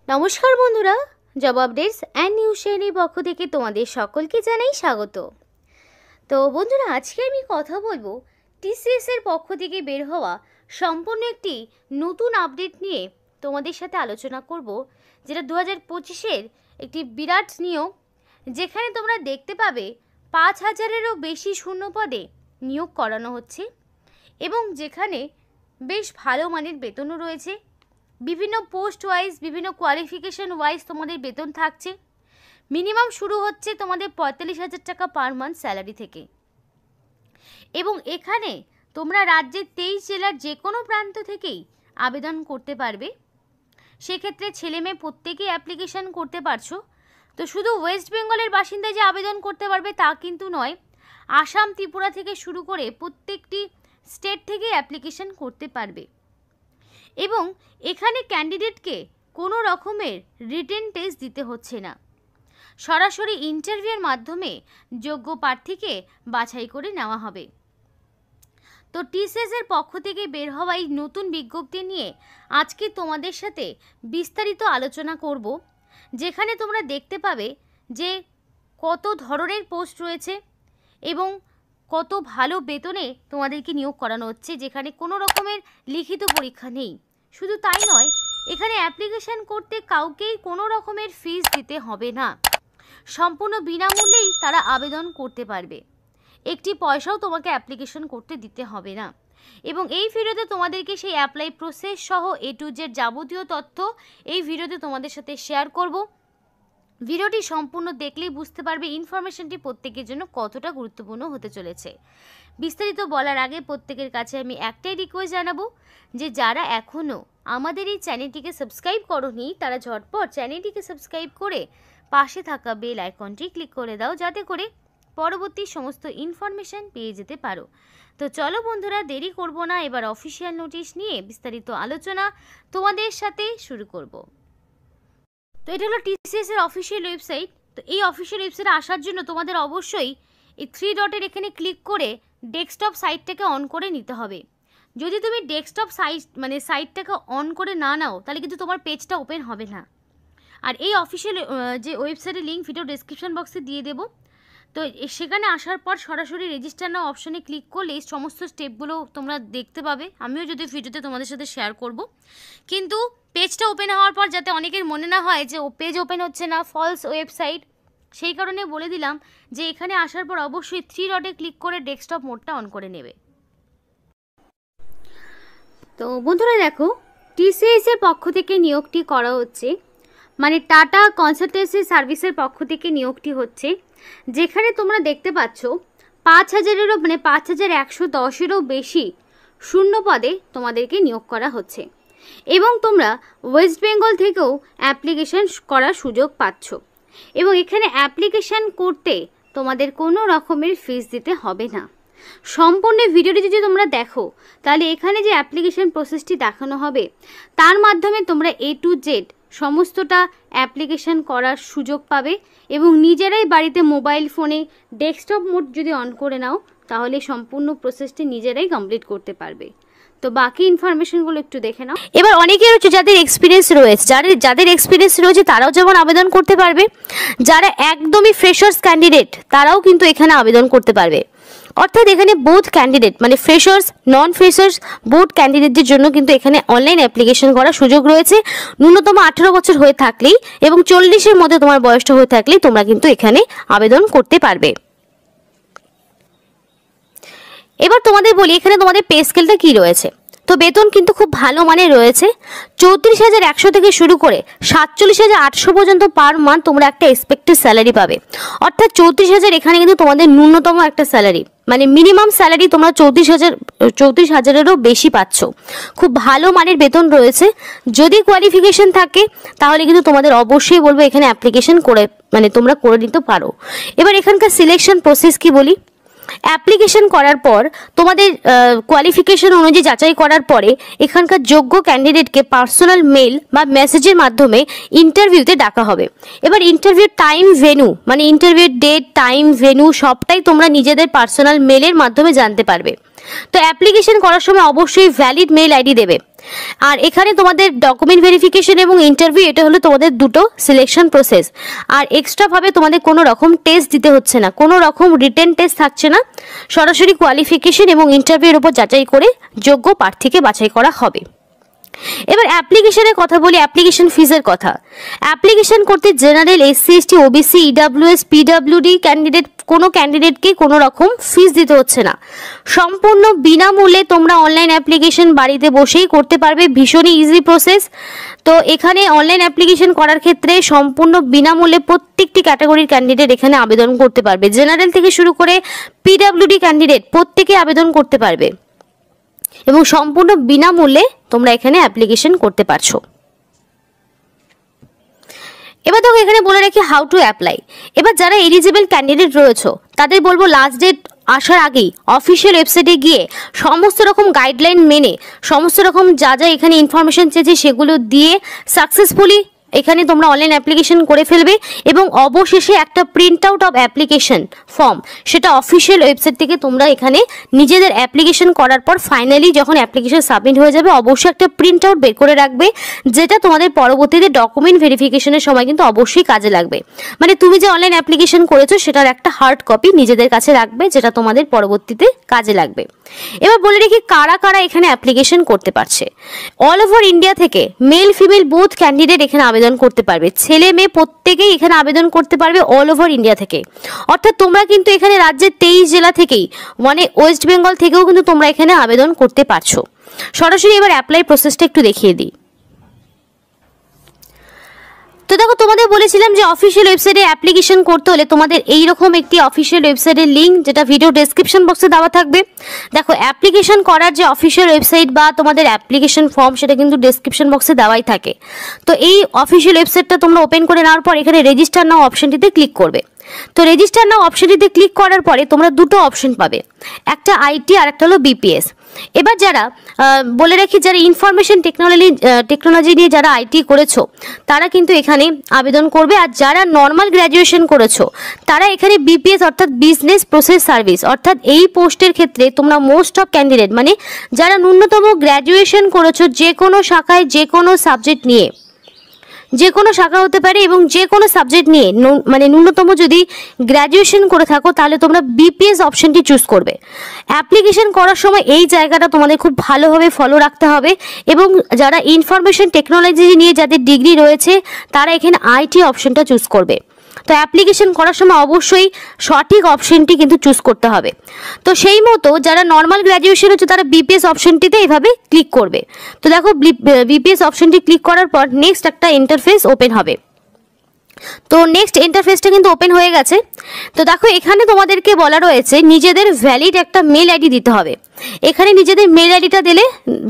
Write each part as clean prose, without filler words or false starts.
নমস্কার বন্ধুরা, job updates and news চ্যানেলের পক্ষ থেকে তোমাদের সকলকে জানাই স্বাগত। তো বন্ধুরা, আজকে আমি কথা বলবো টিসিএস এর পক্ষ থেকে বের হওয়া সম্পূর্ণ একটি নতুন আপডেট নিয়ে তোমাদের সাথে আলোচনা করব, যেটা 2025-এর একটি বিরাট নিয়োগ, যেখানে তোমরা দেখতে পাবে 5000-এরও বেশি শূন্য পদে নিয়োগ করানো হচ্ছে এবং যেখানে বেশ ভালো মানের বেতনও রয়েছে। বিভিন্ন পোস্ট ওয়াইজ, বিভিন্ন কোয়ালিফিকেশন ওয়াইজ তোমাদের বেতন থাকছে। মিনিমাম শুরু হচ্ছে তোমাদের 45,000 টাকা পার মান্থ স্যালারি থেকে। এবং এখানে তোমরা রাজ্যের 23 জেলার যে কোনো প্রান্ত থেকেই আবেদন করতে পারবে। সেক্ষেত্রে ছেলে মেয়ে প্রত্যেকেই অ্যাপ্লিকেশান করতে পারছো। তো শুধু ওয়েস্ট বেঙ্গলের বাসিন্দা যে আবেদন করতে পারবে তা কিন্তু নয়, আসাম, ত্রিপুরা থেকে শুরু করে প্রত্যেকটি স্টেট থেকে অ্যাপ্লিকেশান করতে পারবে। এবং এখানে ক্যান্ডিডেটকে কোনো রকমের রিটেন টেস্ট দিতে হচ্ছে না, সরাসরি ইন্টারভিউয়ের মাধ্যমে যোগ্য প্রার্থীকে বাছাই করে নেওয়া হবে। তো টিসিএস এর পক্ষ থেকে বের হওয়া এই নতুন বিজ্ঞপ্তি নিয়ে আজকে তোমাদের সাথে বিস্তারিত আলোচনা করব, যেখানে তোমরা দেখতে পাবে যে কত ধরনের পোস্ট রয়েছে এবং কত ভালো বেতনে তোমাদেরকে নিয়োগ করানো হচ্ছে, যেখানে কোনো রকমের লিখিত পরীক্ষা নেই। শুধু তাই নয়, এখানে অ্যাপ্লিকেশান করতে কাউকেই কোনো রকমের ফিস দিতে হবে না, সম্পূর্ণ বিনামূল্যেই তারা আবেদন করতে পারবে। একটি পয়সাও তোমাকে অ্যাপ্লিকেশন করতে দিতে হবে না। এবং এই ভিডিওতে তোমাদেরকে সেই অ্যাপ্লাই প্রসেস সহ A to Z যাবতীয় তথ্য এই ভিডিওতে তোমাদের সাথে শেয়ার করব। ভিডিওটি সম্পূর্ণ দেখলেই বুঝতে পারবে ইনফরমেশনটি প্রত্যেকের জন্য কতটা গুরুত্বপূর্ণ হতে চলেছে। বিস্তারিত বলার আগে প্রত্যেকের কাছে আমি একটাই রিকোয়েস্ট জানাবো, যে যারা এখনও আমাদের এই চ্যানেলটিকে সাবস্ক্রাইব করোনি তারা ঝটপট চ্যানেলটিকে সাবস্ক্রাইব করে পাশে থাকা বেল আইকনটি ক্লিক করে দাও, যাতে করে পরবর্তী সমস্ত ইনফরমেশন পেয়ে যেতে পারো। তো চলো বন্ধুরা, দেরি করব না, এবার অফিসিয়াল নোটিশ নিয়ে বিস্তারিত আলোচনা তোমাদের সাথে শুরু করব। তো এটা হলো টিসিএস এর অফিসিয়াল ওয়েবসাইট। তো এই অফিসিয়াল ওয়েবসাইটে আসার জন্য তোমাদের অবশ্যই এই 3 ডটের এখানে ক্লিক করে ডেস্কটপ সাইটটাকে অন করে নিতে হবে। যদি তুমি ডেস্কটপ সাইটটাকে অন করে না নাও, তাহলে কিন্তু তোমার পেজটা ওপেন হবে না। আর এই অফিসিয়াল যে ওয়েবসাইটের লিঙ্ক ভিডিও ডেসক্রিপশন বক্সে দিয়ে দেবো। তো সেখানে আসার পর সরাসরি রেজিস্টার নাও অপশনে ক্লিক করলে এই সমস্ত স্টেপগুলো তোমরা দেখতে পাবে। আমিও যদি ভিডিওতে তোমাদের সাথে শেয়ার করব, কিন্তু পেজটা ওপেন হওয়ার পর যাতে অনেকের মনে না হয় যে পেজ ওপেন হচ্ছে না, ফলস ওয়েবসাইট, সেই কারণে বলে দিলাম যে এখানে আসার পর অবশ্যই 3 ডটে ক্লিক করে ডেস্কটপ মোডটা অন করে নেবে। তো বন্ধুরা দেখো, টিসিএস এর পক্ষ থেকে নিয়োগটি করা হচ্ছে, মানে টাটা কনসালটেন্সি সার্ভিসের পক্ষ থেকে নিয়োগটি হচ্ছে, যেখানে তোমরা দেখতে পাচ্ছ 5000-এরও 5110-এরও বেশি শূন্য পদে তোমাদেরকে নিয়োগ করা হচ্ছে। এবং তোমরা ওয়েস্ট বেঙ্গল থেকেও অ্যাপ্লিকেশন করার সুযোগ পাচ্ছ। এবং এখানে অ্যাপ্লিকেশান করতে তোমাদের কোনো রকমের ফিস দিতে হবে না। সম্পূর্ণ ভিডিওটি যদি তোমরা দেখো, তাহলে এখানে যে অ্যাপ্লিকেশন প্রসেসটি দেখানো হবে তার মাধ্যমে তোমরা A to Z সমস্তটা অ্যাপ্লিকেশান করার সুযোগ পাবে এবং নিজেরাই বাড়িতে মোবাইল ফোনে ডেস্কটপ মোড যদি অন করে নাও, তাহলে সম্পূর্ণ প্রসেসটি নিজেরাই কমপ্লিট করতে পারবে। তো বাকি ইনফরমেশনগুলো একটু দেখে নাও। এবার অনেকেই হচ্ছে যাদের এক্সপিরিয়েন্স রয়েছে, যাদের এক্সপিরিয়েন্স রয়েছে তারাও যেমন আবেদন করতে পারবে, যারা একদমই ফ্রেশার্স ক্যান্ডিডেট তারাও কিন্তু এখানে আবেদন করতে পারবে। অর্থাৎ এখানে বোথ ক্যান্ডিডেট, মানে ফ্রেশার্স, নন ফ্রেশার্স, বোথ ক্যান্ডিডেটদের জন্য কিন্তু এখানে অনলাইন অ্যাপ্লিকেশন করার সুযোগ রয়েছে। ন্যূনতম 18 বছর হয়ে থাকলেই এবং 40-এর মধ্যে তোমার বয়সটা হয়ে থাকলেই তোমরা কিন্তু এখানে আবেদন করতে পারবে। এবার তোমাদের বলি এখানে তোমাদের পে স্কেলটা কী রয়েছে। তো বেতন কিন্তু খুব ভালো মানের রয়েছে। 34,100 থেকে শুরু করে 47,800 পর্যন্ত পার মান্থ তোমরা একটা এক্সপেক্টেড স্যালারি পাবে। অর্থাৎ 34,000 এখানে কিন্তু তোমাদের ন্যূনতম একটা স্যালারি, মানে মিনিমাম স্যালারি তোমরা 34,000-এরও বেশি পাচ্ছ। খুব ভালো মানের বেতন রয়েছে। যদি কোয়ালিফিকেশন থাকে তাহলে কিন্তু তোমাদের অবশ্যই বলবো এখানে অ্যাপ্লিকেশন করে তোমরা করে নিতে পারো। এবার এখানকার সিলেকশন প্রসেস কি বলি। অ্যাপ্লিকেশন করার পর তোমাদের কোয়ালিফিকেশন অনুযায়ী যাচাই করার পরে এখানকার যোগ্য ক্যান্ডিডেটকে পার্সোনাল মেল বা মেসেজের মাধ্যমে ইন্টারভিউতে ডাকা হবে। এবার ইন্টারভিউ টাইম, ভেন্যু, মানে ইন্টারভিউর ডেট, টাইম, ভেন্যু সবটাই তোমরা নিজেদের পার্সোনাল মেলের মাধ্যমে জানতে পারবে। তো অ্যাপ্লিকেশন করার সময় অবশ্যই ভ্যালিড মেল আইডি দেবে। আর এখানে তোমাদের ডকুমেন্ট ভেরিফিকেশন এবং ইন্টারভিউ, এটা হলো তোমাদের দুটো সিলেকশন প্রসেস। আর এক্সট্রা ভাবে তোমাদের কোনো রকম টেস্ট দিতে হচ্ছে না, কোনো রকম রিটেন টেস্ট থাকছে না, সরাসরি কোয়ালিফিকেশন এবং ইন্টারভিউর উপর যাচাই করে যোগ্য প্রার্থীকে বাছাই করা হবে। এবার অ্যাপ্লিকেশনের কথা বলি, অ্যাপ্লিকেশন ফিজের কথা। অ্যাপ্লিকেশন করতে general, SC ST, OBC, EWS, PWD candidate, কোনো ক্যান্ডিডেটকে কোনো রকম ফিস দিতে হচ্ছে না। সম্পূর্ণ বিনামূল্যে তোমরা অনলাইন অ্যাপ্লিকেশন বাড়িতে বসেই করতে পারবে, ভীষণই ইজি প্রসেস। তো এখানে অনলাইন অ্যাপ্লিকেশন করার ক্ষেত্রে সম্পূর্ণ বিনামূল্যে প্রত্যেকটি ক্যাটাগরির ক্যান্ডিডেট এখানে আবেদন করতে পারবে। জেনারেল থেকে শুরু করে পিডাব্লিউডি ক্যান্ডিডেট প্রত্যেকে আবেদন করতে পারবে এবং সম্পূর্ণ বিনামূল্যে তোমরা এখানে অ্যাপ্লিকেশন করতে পারছো। এবার দেখো এখানে বলে রাখি হাউ টু অ্যাপ্লাই। এবার যারা এলিজিবল ক্যান্ডিডেট রয়েছে তাদের বলবো লাস্ট ডেট আসার আগেই অফিসিয়াল ওয়েবসাইটে গিয়ে সমস্ত রকম গাইডলাইন মেনে, সমস্ত রকম যা যা এখানে ইনফরমেশন চেয়েছে সেগুলো দিয়ে সাকসেসফুলি এখানে তোমরা অনলাইন অ্যাপ্লিকেশন করে ফেলবে এবং অবশেষে একটা print out of application form, সেটা অফিসিয়াল ওয়েবসাইট থেকে তোমরা এখানে নিজেদের অ্যাপ্লিকেশন করার পর ফাইনালি যখন অ্যাপ্লিকেশন সাবমিট হয়ে যাবে অবশ্যই একটা প্রিন্ট আউট বের করে রাখবে, যেটা তোমাদের পরবর্তীতে ডকুমেন্ট ভেরিফিকেশনের সময় কিন্তু অবশ্যই কাজে লাগবে। মানে তুমি যে অনলাইন অ্যাপ্লিকেশন করেছো সেটার একটা হার্ড কপি নিজেদের কাছে রাখবে, যেটা তোমাদের পরবর্তীতে কাজে লাগবে। এবার বলে রেখি কারা কারা এখানে অ্যাপ্লিকেশন করতে পারছে। অল ওভার ইন্ডিয়া থেকে মেল ফিমেল বোথ ক্যান্ডিডেট এখানে আবেদন করতে পারবে, ছেলে মেয়ে প্রত্যেকেই এখানে আবেদন করতে পারবে অল ওভার ইন্ডিয়া থেকে। অর্থাৎ তোমরা কিন্তু এখানে রাজ্যের 23 জেলা থেকেই, মানে ওয়েস্ট বেঙ্গল থেকেও কিন্তু তোমরা এখানে আবেদন করতে পারছো। সরাসরি এবার অ্যাপ্লাই প্রসেসটা একটু দেখিয়ে দিই। তো দেখো তোমাদের বলেছিলাম যে অফিসিয়াল ওয়েবসাইটে অ্যাপ্লিকেশন করতে হলে তোমাদের এইরকম একটি অফিসিয়াল ওয়েবসাইটের লিঙ্ক, যেটা ভিডিও ডেসক্রিপশন বক্সে দেওয়া থাকবে। দেখো অ্যাপ্লিকেশন করার যে অফিসিয়াল ওয়েবসাইট বা তোমাদের অ্যাপ্লিকেশন ফর্ম সেটা কিন্তু ডেসক্রিপশন বক্সে দেওয়াই থাকে। তো এই অফিসিয়াল ওয়েবসাইটটা তোমরা ওপেন করে নেওয়ার পর এখানে রেজিস্টার নাও অপশনটিতে ক্লিক করবে। তো রেজিস্টার নাও অপশনটিতে ক্লিক করার পরে তোমরা দুটো অপশন পাবে, একটা আইটি আর একটা হলো বিপিএস। এবার যারা বলে রাখি যারা ইনফরমেশন টেকনোলজি নিয়ে যারা আইটি করেছো তারা কিন্তু এখানে আবেদন করবে, আর যারা নর্মাল গ্র্যাজুয়েশন করেছো তারা এখানে বিপিএস অর্থাৎ বিজনেস প্রসেস সার্ভিস, অর্থাৎ এই পোস্টের ক্ষেত্রে তোমরা মোস্ট অফ ক্যান্ডিডেট মানে যারা ন্যূনতম গ্র্যাজুয়েশন করেছো যে কোনো শাখায় যে কোনো সাবজেক্ট নিয়ে, যে কোনো শাখা হতে পারে এবং যে কোনো সাবজেক্ট নিয়ে মানে ন্যূনতম যদি গ্র্যাজুয়েশন করে থাকো তাহলে তোমরা বিপিএস অপশনটি চুজ করবে। অ্যাপ্লিকেশন করার সময় এই জায়গাটা তোমাদের খুব ভালোভাবে ফলো রাখতে হবে এবং যারা ইনফরমেশন টেকনোলজি নিয়ে যাদের ডিগ্রি রয়েছে তারা এখানে আইটি অপশনটা চুজ করবে। তো অ্যাপ্লিকেশন করার সময় অবশ্যই সঠিক অপশনটি কিন্তু চুজ করতে হবে। তো সেই মতো যারা নর্মাল গ্র্যাজুয়েশন হচ্ছে তারা বিপিএস অপশনটিতে এইভাবে ক্লিক করবে। তো দেখো বিপিএস অপশনটি ক্লিক করার পর নেক্সট একটা ইন্টারফেস ওপেন হবে। তো নেক্সট ইন্টারফেসটা কিন্তু ওপেন হয়ে গেছে। তো দেখো এখানে তোমাদেরকে বলা রয়েছে নিজেদের ভ্যালিড একটা মেল আইডি দিতে হবে। এখানে নিজেদের মেল আইডিটা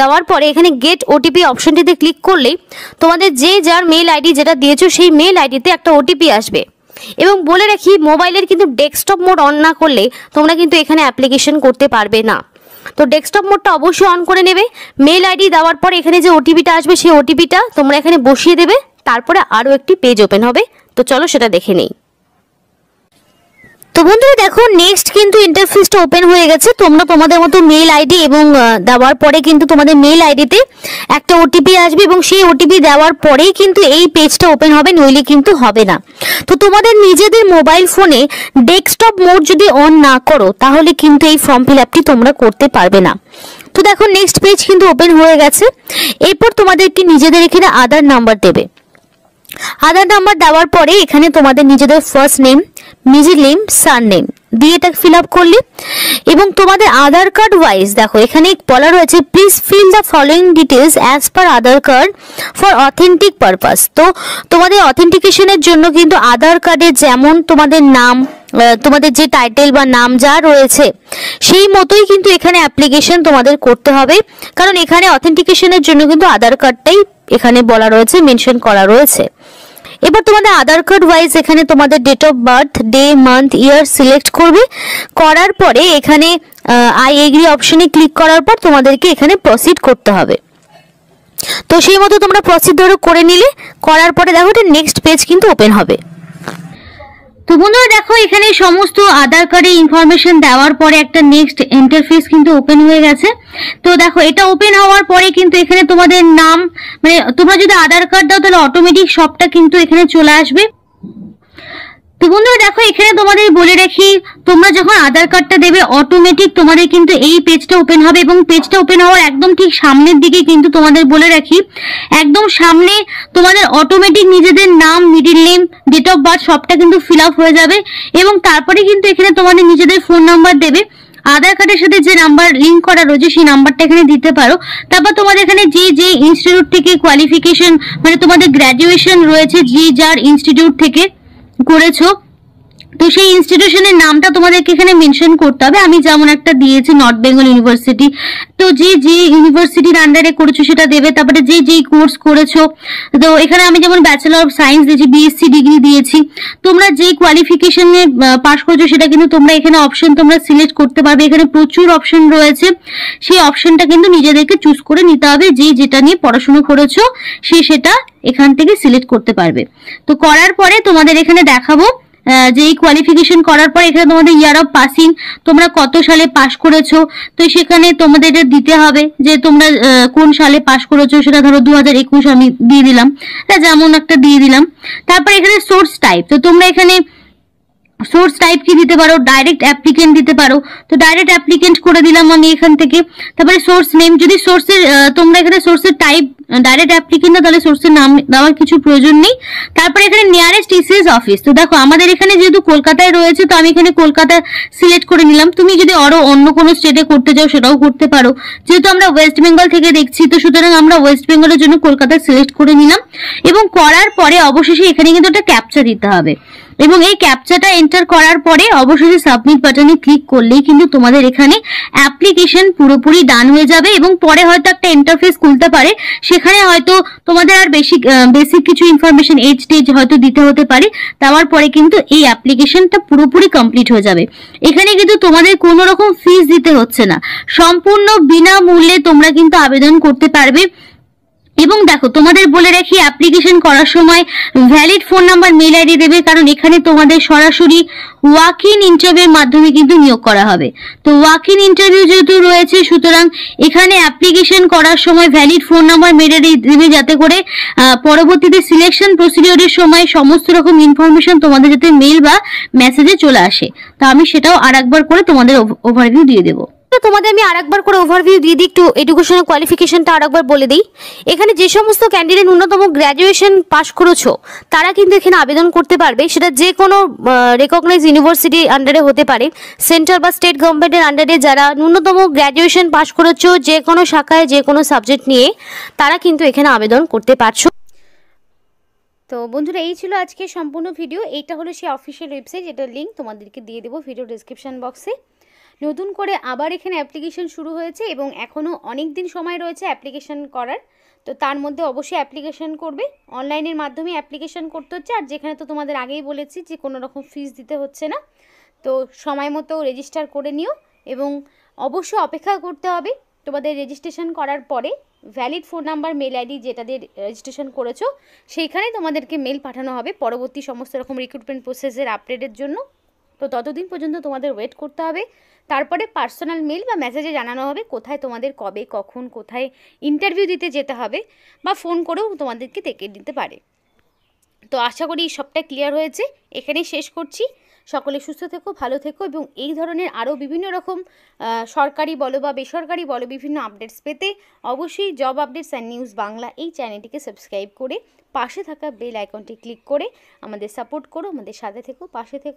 দেওয়ার পরে এখানে গেট ওটিপি অপশনটিতে ক্লিক করলেই তোমাদের যে যার মেল আইডি যেটা দিয়েছো সেই মেল আইডিতে একটা ওটিপি আসবে। এবং বলে রাখি মোবাইলের কিন্তু ডেস্কটপ মোড অন না করলে তোমরা কিন্তু এখানে অ্যাপ্লিকেশন করতে পারবে না। তো ডেস্কটপ মোডটা অবশ্যই অন করে নেবে। মেল আইডি দেওয়ার পর এখানে যে ওটিপিটা আসবে সেই ওটিপিটা তোমরা এখানে বসিয়ে দেবে, তারপরে আরও একটি পেজ ওপেন হবে। তো চলো সেটা দেখে নেই। তো বন্ধুরা দেখো নেক্সট কিন্তু ইন্টারফেসটা ওপেন হয়ে গেছে। তোমরা তোমাদের মতো মেল আইডি এবং দেওয়ার পরে কিন্তু তোমাদের মেল আইডিতে একটা ওটিপি আসবে এবং সেই ওটিপি দেওয়ার পরেই কিন্তু এই পেজটা ওপেন হবে, নইলে কিন্তু হবে না। তো তোমাদের নিজেদের মোবাইল ফোনে ডেস্কটপ মোড যদি অন না করো তাহলে কিন্তু এই ফর্ম ফিল আপটি তোমরা করতে পারবে না। তো দেখো নেক্সট পেজ কিন্তু ওপেন হয়ে গেছে। এরপর তোমাদেরকে নিজেদের এখানে আধার নাম্বার দেবে। আধার নাম্বার দেওয়ার পরে এখানে তোমাদের নিজেদের first name, middle name, surname দিয়ে এটা ফিল আপ করলে এবং তোমাদের আধার কার্ড ওয়াইজ দেখো এখানে বলা রয়েছে please fill the following details as per Aadhaar card for authentic purpose. তো তোমাদের অথেন্টিকেশনের জন্য কিন্তু আধার কার্ডে যেমন তোমাদের নাম, তোমাদের যে টাইটেল বা নাম যা রয়েছে সেই মতোই কিন্তু এখানে অ্যাপ্লিকেশন তোমাদের করতে হবে, কারণ এখানে অথেন্টিকেশনের জন্য কিন্তু আধার কার্ডটাই এখানে বলা রয়েছে, মেনশন করা রয়েছে। এবার তোমাদের আধার কার্ড ওয়াইজ এখানে তোমাদের date of birth, day, month, year select করবে। করার পরে এখানে আই এগ্রি অপশনে ক্লিক করার পর তোমাদেরকে এখানে প্রসিড করতে হবে। তো সেই মতো তোমরা প্রসিড ধরো করে নিলে, করার পরে দেখো এটা নেক্সট পেজ কিন্তু ওপেন হবে। তো বন্ধুরা দেখো এখানে সমস্ত আধার কার্ডের ইনফরমেশন দেওয়ার পরে একটা নেক্সট ইন্টারফেস কিন্তু ওপেন হয়ে গেছে। তো দেখো এটা ওপেন হওয়ার পরে কিন্তু এখানে তোমাদের নাম, মানে তোমরা যদি আধার কার্ড দাও তাহলে অটোমেটিক সবটা কিন্তু এখানে চলে আসবে। তো বন্ধুরা দেখো এখানে তোমাদের বলে রাখি, তোমরা যখন আধার কার্ডটা দেবে অটোমেটিক তোমাদের কিন্তু এই পেজটা ওপেন হবে, এবং পেজটা ওপেন হওয়ার একদম ঠিক সামনের দিকে কিন্তু তোমাদের বলে রাখি, একদম সামনে তোমাদের অটোমেটিক নিজেদের নাম, middle name, date of birth সবটা কিন্তু ফিল আপ হয়ে যাবে। এবং তারপরে কিন্তু এখানে তোমাদের নিজেদের ফোন নাম্বার দেবে, আধার কার্ডের সাথে যে নাম্বার লিঙ্ক করা রয়েছে সেই নাম্বারটা এখানে দিতে পারো। তারপর তোমাদের এখানে যে ইনস্টিটিউট থেকে কোয়ালিফিকেশন, মানে তোমাদের গ্র্যাজুয়েশন রয়েছে, যার ইনস্টিটিউট থেকে করেছো, তো সেই ইনস্টিটিউশনের নামটা তোমাদেরকে এখানে মেনশন করতে হবে। আমি যেমন একটা দিয়েছি নর্থ বেঙ্গল ইউনিভার্সিটি, তো যে ইউনিভার্সিটির আন্ডারে করেছো সেটা দেবে। তারপরে যে কোর্স করেছো, তো এখানে আমি যেমন ব্যাচেলর অফ সায়েন্স দিয়েছি, বিএসসি ডিগ্রি দিয়েছি। তোমরা যে কোয়ালিফিকেশনে পাস করেছো সেটা কিন্তু তোমরা এখানে অপশন তোমরা সিলেক্ট করতে পারবে। এখানে প্রচুর অপশন রয়েছে, সেই অপশনটা কিন্তু নিজেদেরকে চুজ করে নিতে হবে। যেটা নিয়ে পড়াশোনা করেছো সেটা এখান থেকে সিলেক্ট করতে পারবে। তো করার পরে তোমাদের এখানে দেখাবো যে এই কোয়ালিফিকেশন করার পর এখানে তোমাদের ইয়ার অফ পাসিং, তোমরা কত সালে পাস করেছো, তো সেখানে তোমাদের এটা দিতে হবে যে তোমরা কোন সালে পাস করেছো। সেটা ধরো 2021 আমি দিয়ে দিলাম, যেমন একটা দিয়ে দিলাম। তারপর এখানে সোর্স টাইপ, তো তোমরা এখানে সোর্স টাইপ কি দিতে পারো, ডাইরেক্ট অ্যাপ্লিকেন্ট দিতে পারো, তো ডাইরেক্ট অ্যাপ্লিকেন্ট করে দিলাম আমি এখান থেকে। তারপরে সোর্স নেম, যদি সোর্সের তোমরা এখানে সোর্সের টাইপ ডাইরেক্ট অ্যাপ্লিকেন্ট না, তাহলে সোর্সের নাম দেওয়ার কিছু প্রয়োজন নেই। তারপরে এখানে নিয়ারেস্ট টিসিএস অফিস, তো দেখো আমাদের এখানে যেহেতু কলকাতায় রয়েছে তো আমি এখানে কলকাতা সিলেক্ট করে নিলাম। তুমি যদি আরো অন্য কোনো স্টেটে করতে চাও সেটাও করতে পারো, যেহেতু আমরা ওয়েস্ট বেঙ্গল থেকে দেখছি তো সুতরাং আমরা ওয়েস্ট বেঙ্গলের জন্য কলকাতা সিলেক্ট করে নিলাম। এবং করার পরে অবশেষে এখানে কিন্তু একটা ক্যাপচা দিতে হবে, এবং এই ক্যাপচাটা এন্টার করার পরে অবশেষে সাবমিট বাটনে ক্লিক করলেই কিন্তু তোমাদের এখানে অ্যাপ্লিকেশন পুরোপুরি ডান হয়ে যাবে। এবং পরে হয়তো একটা ইন্টারফেস খুলতে পারে, সেখানে হয়তো তোমাদের আর বেসিক কিছু ইনফরমেশন এজ টেজ হয়তো দিতে হতে পারে। দেওয়ার পরে কিন্তু এই অ্যাপ্লিকেশনটা পুরোপুরি কমপ্লিট হয়ে যাবে। এখানে কিন্তু তোমাদের কোনো রকম ফিস দিতে হচ্ছে না, সম্পূর্ণ বিনামূল্যে তোমরা কিন্তু আবেদন করতে পারবে। এবং দেখো তোমাদের বলে রাখি, অ্যাপ্লিকেশন করার সময় valid phone number, mail ID দেবে, কারণ এখানে তোমাদের সরাসরি ওয়াক ইন ইন্টারভিউর মাধ্যমে কিন্তু নিয়োগ করা হবে। তো ওয়াক ইন ইন্টারভিউ যেহেতু রয়েছে সুতরাং এখানে অ্যাপ্লিকেশন করার সময় valid phone number, mail ID দেবে, যাতে করে পরবর্তীতে সিলেকশন প্রসিডিওরের সময় সমস্ত রকম ইনফরমেশন তোমাদের যাতে মেল বা মেসেজে চলে আসে। তো আমি সেটাও আরেকবার করে তোমাদের ওভারভিউ দিয়ে দেবো। তোমাদের আমি আরেকবার করে ওভারভিউ দিয়ে দিই, একটু এডুকেশনাল কোয়ালিফিকেশনটা আরেকবার বলে দিই। এখানে যে সমস্ত ক্যান্ডিডেট ন্যূনতম গ্র্যাজুয়েশন পাস করেছো তারা কিন্তু এখানে আবেদন করতে পারবে। সেটা যে কোনো রেকগনাইজ ইউনিভার্সিটির আন্ডারে হতে পারে, সেন্ট্রাল বা স্টেট গভর্নমেন্টের আন্ডারে যারা ন্যূনতম গ্র্যাজুয়েশন পাস করেছো যে কোনো শাখায় যে কোনো সাবজেক্ট নিয়ে, তারা কিন্তু এখানে আবেদন করতে পারছো। তো বন্ধুরা এই ছিল আজকে সম্পূর্ণ ভিডিও। এইটা হলো সেই অফিসিয়াল ওয়েবসাইট, যেটার লিঙ্ক তোমাদেরকে দিয়ে দেবো ভিডিও ডেসক্রিপশন বক্সে। নতুন করে আবার এখানে অ্যাপ্লিকেশন শুরু হয়েছে এবং এখনও অনেক দিন সময় রয়েছে অ্যাপ্লিকেশন করার। তো তার মধ্যে অবশ্যই অ্যাপ্লিকেশন করবে, অনলাইনের মাধ্যমে অ্যাপ্লিকেশন করতে হচ্ছে। আর যেখানে তো তোমাদের আগেই বলেছি যে কোনো রকম ফিস দিতে হচ্ছে না, তো সময় মতো রেজিস্টার করে নিও। এবং অবশ্যই অপেক্ষা করতে হবে তোমাদের রেজিস্ট্রেশন করার পরে valid phone number, mail ID যেটা দিয়ে রেজিস্ট্রেশন করেছো সেইখানে তোমাদেরকে মেল পাঠানো হবে পরবর্তী সমস্ত রকম রিক্রুটমেন্ট প্রসেসের আপডেটের জন্য। তো ততদিন পর্যন্ত তোমাদের ওয়েট করতে হবে। তারপরে পার্সোনাল মেল বা মেসেজে জানানো হবে কোথায় তোমাদের কবে কখন কোথায় ইন্টারভিউ দিতে যেতে হবে, বা ফোন করেও তোমাদেরকে ডেকে দিতে পারে। তো আশা করি সবটা ক্লিয়ার হয়েছে, এখানেই শেষ করছি। সকলে সুস্থ থেকো, ভালো থেকো, এবং এই ধরনের আরও বিভিন্ন রকম সরকারি বলো বা বেসরকারি বলো বিভিন্ন আপডেটস পেতে অবশ্যই job updates and news Bangla এই চ্যানেলটিকে সাবস্ক্রাইব করে পাশে থাকা বেল আইকনটি ক্লিক করে আমাদের সাপোর্ট করো, আমাদের সাথে থেকো, পাশে থেকো।